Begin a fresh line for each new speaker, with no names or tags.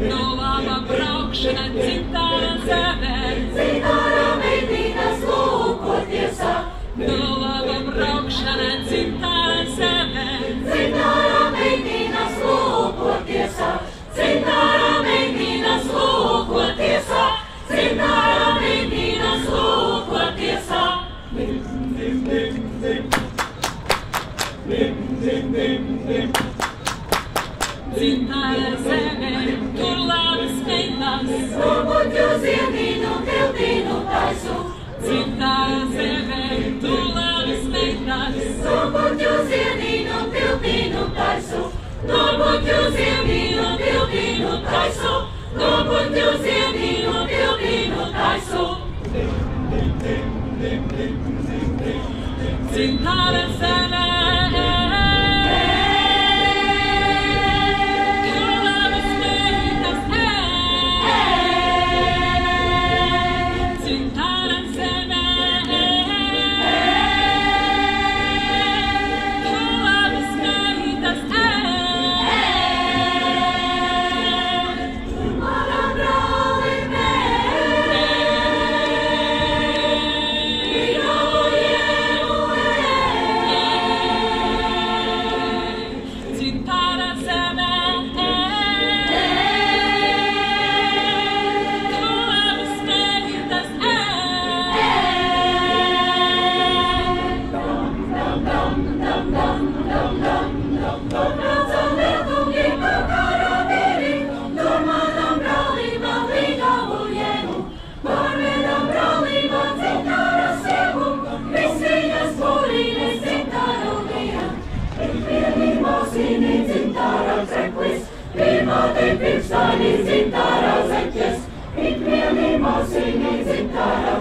No laba braukšana dzimtāra zeme,
Zintāra meitinas lūkotiesā.
no laba braukšana dzimtāra zeme,
Zintāra meitinas lūkotiesā. Zintāra meitinas lūkotiesā. Zintāra meitinas lūkotiesā.
dzimtāra zeme, tur labas meitas,
Lūkoķu ziedīnu, tiltīnu taisu.
dzimtāra zeme, tur labas meitas,
Lūkoķu ziedīnu, tiltīnu taisu. Lūkoķu ziedīnu, tiltīnu taisu. Lūkoķu ziedīnu, tiltīnu taisu.
dzimtāra zeme. Tur labas meitas, dzimtāra zeme, tur labas meitas,
Mara brāli
dzimtāra zeme, tur labas meitas,
Braucam lietuvī pa karavīri, tur manam brālībām līgavu jēgu. Pārvedam brālībām Zintāra sievu, viss viņas būrīnes Zintāru vīra. Ik vieni māsīni Zintāra ceklis, pirmāti pirkstāni Zintāra zeķes. Ik vieni māsīni Zintāra